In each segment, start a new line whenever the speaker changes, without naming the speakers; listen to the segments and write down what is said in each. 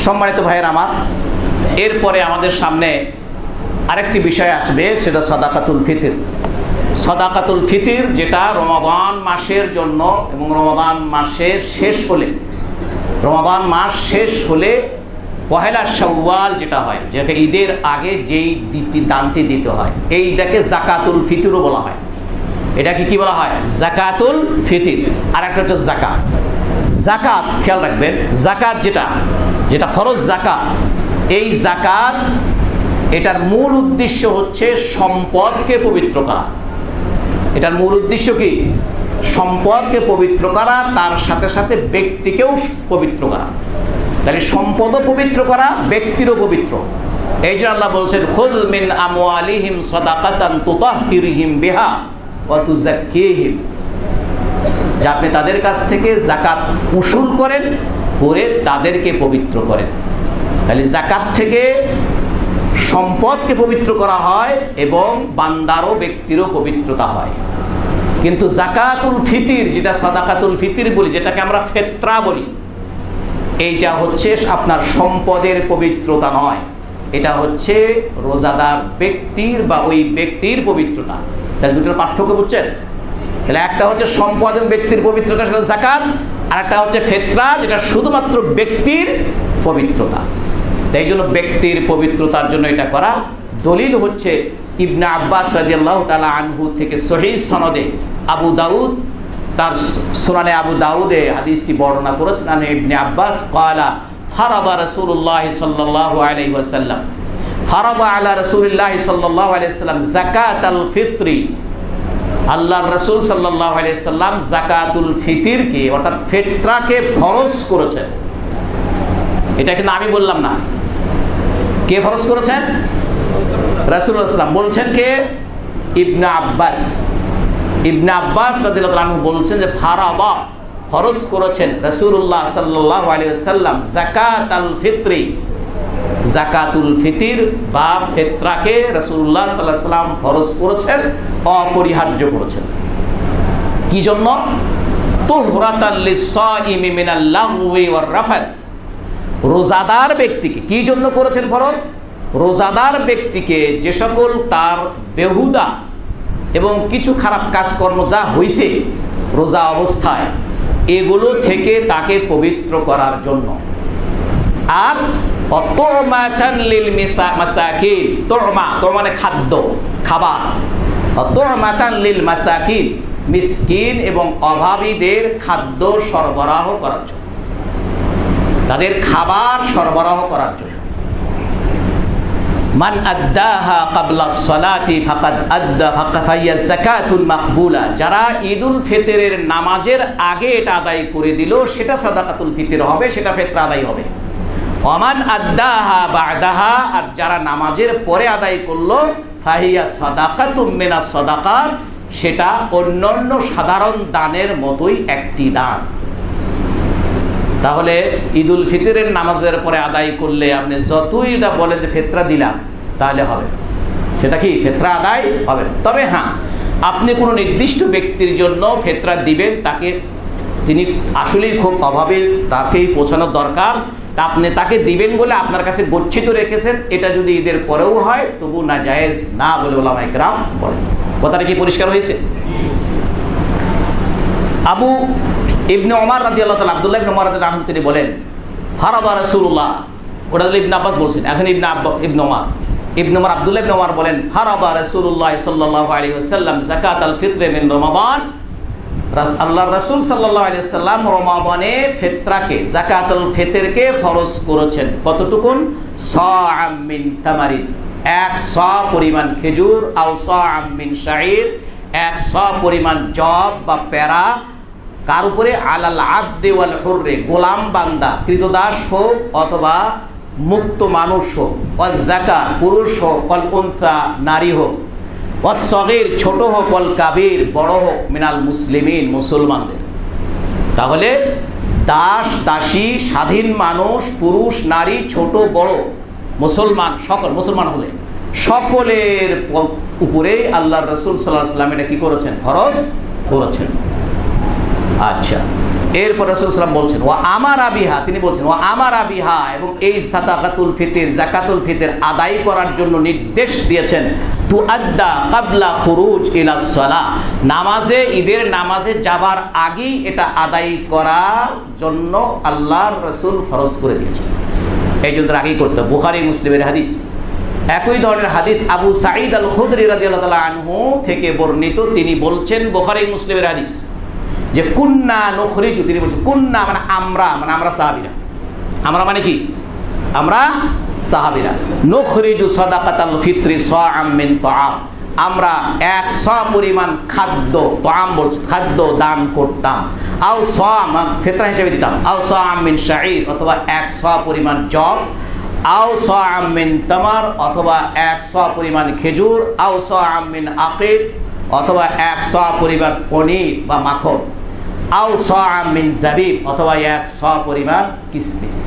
সম্মানিত ভাইয়েরা আমার, এরপরে আমাদের সামনে আরেকটি বিষয় আসবে, সেটা সাদাকাতুল ফিতর। সাদাকাতুল ফিতর যেটা রমাদান মাসের জন্য, এবং রমাদান মাসের শেষ হলে, রমাদান মাস শেষ হলে পহেলা শাওয়াল যেটা হয়, যেটা ঈদের আগে যেই দানটি দিতে হয়, এইটাকে জাকাতুল ফিতরও বলা হয়। এটাকে কি বলা হয়? জাকাতুল ফিতর। আর একটা হচ্ছে জাকাত। জাকাত খেয়াল রাখবেন, জাকাত যেটা ফরজ জাকাত, এই জাকাত এটার মূল উদ্দেশ্য হচ্ছে সম্পদকে পবিত্র করা। এটার মূল উদ্দেশ্য কি? সম্পদকে পবিত্র করা, তার সাথে সাথে ব্যক্তিকেও পবিত্র করা। তাহলে সম্পদও পবিত্র করা, ব্যক্তিরও পবিত্র। এই যে আল্লাহ বলছেন, খুয মিন আমওয়ালিহিম সাদাকাতান তুতাহহিরুহুম বিহা ওয়া তুযাক্কিহিম, যে আপনি তাদের কাছ থেকে জাকাত উসুল করেন, করে তাদেরকে পবিত্র করেন। তাহলে জাকাত থেকে সম্পদকে পবিত্র করা হয় এবং বান্দারও ব্যক্তিরও পবিত্রতা হয়। কিন্তু জাকাতুল ফিতর, যেটা সাদাকাতুল ফিতর বলি, যেটাকে আমরা ফিতরা বলি, এইটা হচ্ছে আপনার সম্পদের পবিত্রতা নয়, এটা হচ্ছে রোজাদার ব্যক্তির বা ওই ব্যক্তির পবিত্রতা। তাহলে দুটোর পার্থক্য বুঝছেন? তাহলে একটা হচ্ছে সম্পদ এবং ব্যক্তির পবিত্রতা, সেটা জাকাত, আর একটা হচ্ছে ফিতরা, যেটা শুধুমাত্র ব্যক্তির পবিত্রতা। তাই জন্য ব্যক্তির পবিত্রতার জন্য এটা করা। দলিল হচ্ছে ইবনে আব্বাস রাদিয়াল্লাহু তাআলা আনহু থেকে সহিহ সনদে আবু দাউদ তার সুনানে আবু দাউদে হাদিসটি বর্ণনা করেছেন। ইবনে আব্বাস ক্বালা ফারাদা রাসূলুল্লাহ সাল্লাল্লাহু আলাইহি ওয়াসাল্লাম, ফারাদা আলা রাসূলিল্লাহ সাল্লাল্লাহু আলাইহি ওয়াসাল্লাম যাকাতাল ফিত্রি, আল্লাহর রাসূল সাল্লাল্লাহু আলাইহি ওয়াসাল্লাম যাকাতুল ফিতরকে অর্থাৎ ফিতরাকে ফরজ করেছেন। এটা কিন্তু আমি বললাম না, কে ফরজ করেছেন? রাসূলুল্লাহ সাল্লাল্লাহু আলাইহি ওয়াসাল্লাম বলছেন। কে? ইবনে আব্বাস। ইবনে আব্বাস রাদিয়াল্লাহু আনহু বলছেন যে ফারাদা, ফরজ করেছেন রাসূলুল্লাহ সাল্লাল্লাহু আলাইহি ওয়াসাল্লাম যাকাতাল ফিত্রি, যাকাতুল ফিতর বা ফিতরাকে রাসূলুল্লাহ সাল্লাল্লাহু আলাইহি ওয়াসাল্লাম ফরজ করেছেন, অপরিহার্য করেছেন। কি জন্য? তুহরাতাল লিস-সাইমি মিনাল লাগওয়ি ওয়ার রাফাত, রোজাদার ব্যক্তিকে কি জন্য করেছেন ফরজ? রোজাদার ব্যক্তিকে যে সকল তার বেহুদা এবং কিছু খারাপ কাজকর্ম যা হয়েছে রোজা অবস্থায়, এগুলো থেকে তাকে পবিত্র করার জন্য। আর অতমাতান লিল মাসাকিন, তরমা মানে খাদ্য, খাবার, অতমাতান লিল মাসাকিন, মিসকিন এবং অভাবীদের খাদ্য সরবরাহ করার জন্য, তাদের খাবার সরবরাহ করার জন্য। মান আদ্দাহা ক্বাবলা সলাতি ফাকাদ আদ্দা ফাকাফাইয়া যাকাতুন মাকবুলা, যারা ঈদুল ফিতরের নামাজের আগে এটা আদায় করে দিল, সেটা সাদাকাতুল ফিতর হবে, সেটা ফিতরা আদায় হবে। ওমান আদ্দাহা বা'দাহা, আর যারা নামাজের পরে আদায় করলো, ফাহিয়া সাদাকাতুম মিনাস সাদাকাত, সেটা অন্যান্য সাধারণ দানের মতোই একটি দান। তাহলে ঈদুল ফিতরের নামাজের পরে আদায় করলে আপনি যতই এটা বলেন যে ফিতরা দিলাম, তাহলে হবে, সেটা কি ফিতরা আদায় হবে। তবে হ্যাঁ, আপনি কোনো নির্দিষ্ট ব্যক্তির জন্য ফিতরা দিবেন, তাকে তিনি আসলেই খুব অভাবে, তাকেই পৌঁছানোর দরকার, তা আপনি তাকে দিবেন বলে আপনার কাছে গচ্ছিত রেখেছেন, এটা যদি ঈদের পরেও হয় তবু না জায়েজ না বলে উলামায়ে কেরাম বলেন। কথাটা কি পরিষ্কার হয়েছে? আবু ইবনে ওমর রাদিয়াল্লাহু তাআলা, আব্দুল্লাহ ইবনে ওমর রাদিয়াল্লাহু আনহু তিনি বলেন, ফারাদা রাসূলুল্লাহ, ওটা হলো ইবনে আব্বাস বলছেন, এখন ইবনে ওমর আব্দুল্লাহ ইবনে ওমর বলেন, ফারাদা রাসূলুল্লাহ সাল্লাল্লাহু আলাইহি ওয়াসাল্লাম যাকাতাল ফিত্র মিন রমাদান, আল্লাহর রাসূল সাল্লাল্লাহু আলাইহি ওয়াসাল্লাম রমাদানে ফিতরাকে, যাকাতুল ফিতরকে ফরজ করেছেন। কতটুকুন? সাআম মিন তামারিন, 1 সা পরিমাণ খেজুর, আও সাআম মিন শাঈর, 1 সা পরিমাণ জব বা পেরা। কার উপরে? আলাল আবদি ওয়াল হুররে, গোলাম বান্দা, কৃতদাস হোক অথবা মুক্ত মানুষ হোক, ওয়াল যাকার পুরুষ হোক, ওয়াল উনসা নারী হোক, ওয়াস সগীর ছোট হোক, ওয়াল কাবীর বড় হোক, মিনাল মুসলিমিন মুসলমানদের। তাহলে দাস দাসী, স্বাধীন মানুষ, পুরুষ নারী, ছোট বড়, মুসলমান, সকল মুসলমান হলে সকলের উপরে আল্লাহর রাসূল সাল্লাল্লাহু আলাইহি ওয়াসাল্লাম এটা কি করেছেন? ফরজ করেছেন। আচ্ছা, এরপর রাসূল সাল্লাল্লাহু আলাইহি ওয়াসাল্লাম বলছেন ওয়া আমারা বিহা, তিনি বলছেন ওয়া আমারা বিহা, এবং এই সাদাকাতুল ফিতর, যাকাতুল ফিতর আদায় করার জন্য নির্দেশ দিয়েছেন তুআদ্দা ক্বাবলা খুরুজ ইলাস সালাহ, নামাজে, ঈদের নামাজে যাবার আগেই এটা আদায় করার জন্য আল্লাহর রাসূল ফরজ করে দিয়েছেন। এই জন্য আগেই করতে। বুখারী মুসলিমের হাদিস। একই ধরনের হাদিস আবু সাঈদ আল খুদরি রাদিয়াল্লাহু তাআলা আনহু থেকে বর্ণিত, তিনি বলছেন, বুখারী মুসলিমের হাদিস, যে কুন্না নুখরিজু, তিনি বলছেন কুন্না মানে আমরা সাহাবীরা, আমরা মানে কি, আমরা সাহাবীরা, নুখরিজু সাদাকাতাল ফিত্রি সাআম মিন তাআম, আমরা 100 পরিমাণ খাদ্য, তাআম বলছে খাদ্য দান করতাম, আও সাআম ফিতরা হিসেবে দিতাম, আও সাআম মিন শাঈর অথবা 100 পরিমাণ জব, আও সাআম মিন তামার অথবা 100 পরিমাণ খেজুর, আও সাআম মিন আকিদ অথবা 100 পরিমাণ পনির বা মাখন, আও সাআম মিন জাবিব অথবা 100 পরিমাণ কিসমিস।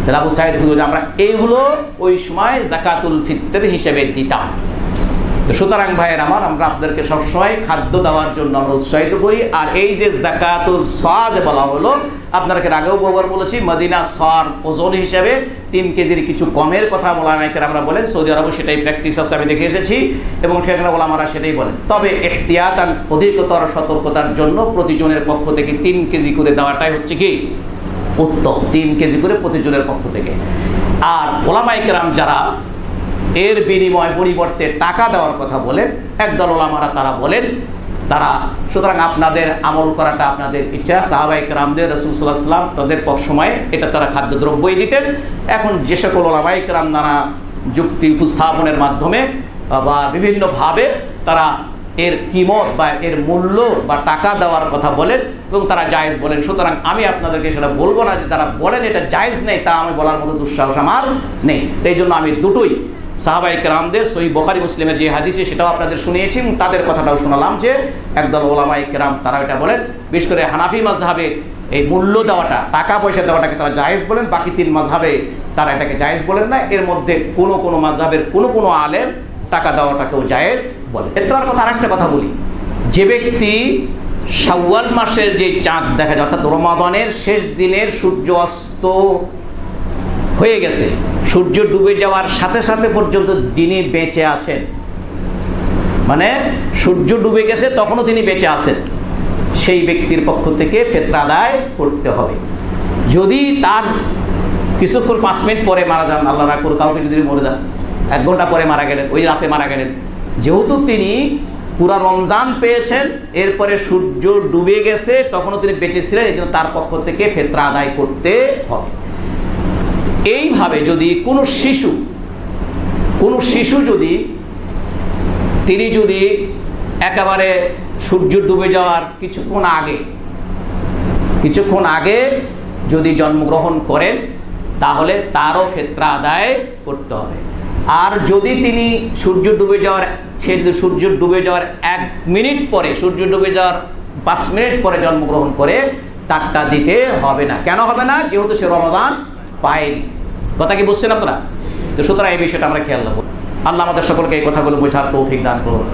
তাহলে আবু সাঈদ বলল যে আমরা এইগুলো ওই সময় যাকাতুল ফিতর হিসেবে দিতাম। তো সুতরাং ভাইয়ের আমার, আমরা আপনাদেরকে সবসময় খাদ্য দেওয়ার জন্য আমরা উৎসাহিত করি। আর এই যে যাকাতুল সাদ বলা হলো, আপনাদেরকে আগেও বহুবার বলেছি, মদিনা সর ওজন হিসেবে 3 কেজির কিছু কমের কথা ওলামায়ে আমরা বলেন, সৌদি আরবে সেটাই প্র্যাকটিস আছে, আমি দেখে এসেছি, এবং সেখানে ওলামারা সেটাই বলেন। তবে ইহতিয়াতান, অধিকতর সতর্কতার জন্য প্রতিজনের পক্ষ থেকে 3 কেজি করে দেওয়াটাই হচ্ছে কি উত্তম, 3 কেজি করে প্রতিজনের পক্ষ থেকে। আর ওলামায়ে কেরাম যারা এর বিনিময় পরিবর্তে টাকা দেওয়ার কথা বলেন, একদল ওলামারা তারা বলেন তারা, সুতরাং আপনাদের আমল করাটা আপনাদের ইচ্ছা। সাহাবায়ে কেরামদের, রাসূল সাল্লাল্লাহু আলাইহি ওয়াসাল্লাম তাদের সময় এটা তারা খাদ্যদ্রব্যই দিতেন। এখন যে সকল ওলামায়ে কেরাম নানা যুক্তি উপস্থাপনের মাধ্যমে বা বিভিন্নভাবে তারা এর কিমত বা এর মূল্য বা টাকা দেওয়ার কথা বলেন এবং তারা জায়েজ বলেন, সুতরাং আমি আপনাদেরকে সেটা বলবো না যে তারা বলেন এটা জায়েজ নেই, তা আমি বলার মতো দুঃসাহস আমার নেই। এই জন্য আমি দুটোই সাহাবায়ে কেরামদের সহিহ বুখারী মুসলিমের যে হাদিসে সেটাও আপনাদের শুনিয়েছি এবং তাদের কথাটাও শোনালাম যে একদল ওলামায়ে কেরাম তারা এটা বলেন। বিশেষ করে হানাফি মাযহাবে এই মূল্য দেওয়াটা, টাকা পয়সা দেওয়াটাকে তারা জায়েজ বলেন, বাকি 3 মাযহাবে তারা এটাকে জায়েজ বলেন না। এর মধ্যে কোনো মাযহাবের কোনো আলেম টাকা দেওয়াটাকেও জায়েজ বলে। এটার কথা আরেকটা কথা বলি, যে ব্যক্তি শাওয়াল মাসের যে চাঁদ দেখা যায়, অর্থাৎ রমাদানের শেষ দিনের সূর্য অস্ত হয়ে গেছে, সূর্য ডুবে যাওয়ার সাথে সাথে পর্যন্ত যিনি বেঁচে আছেন, মানে সূর্য ডুবে গেছে তখনও তিনি বেঁচে আছেন, সেই ব্যক্তির পক্ষ থেকে ফিতরা আদায় করতে হবে। যদি তার কিছুক্ষণ 5 মিনিট পরে মারা যান, আল্লাহ না করুক কাউকে যদি মরে যান, 1 ঘন্টা পরে মারা গেলেন, ওই রাতে মারা গেলেন, যেহেতু তিনি পুরা রমজান পেয়েছেন, এরপরে সূর্য ডুবে গেছে তখনও তিনি বেঁচে ছিলেন, এই জন্য তার পক্ষ থেকে ফিতরা আদায় করতে হবে। এইভাবে যদি কোনো শিশু যদি তিনি যদি একেবারে সূর্য ডুবে যাওয়ার কিছুক্ষণ আগে যদি জন্মগ্রহণ করেন, তাহলে তারও ফিতরা আদায় করতে হবে। আর যদি তিনি সূর্য ডুবে যাওয়ার 1 মিনিট পরে, সূর্য ডুবে যাওয়ার 5 মিনিট পরে জন্মগ্রহণ করে, তারটা দিতে হবে না। কেন হবে না? যেহেতু সে রমাদান পায়নি। কথা কি বুঝছেন আপনারা? তো সুতরাং এই বিষয়টা আমরা খেয়াল রাখবো। আল্লাহ আমাদের সকলকে এই কথাগুলো বোঝার তৌফিক দান করুন।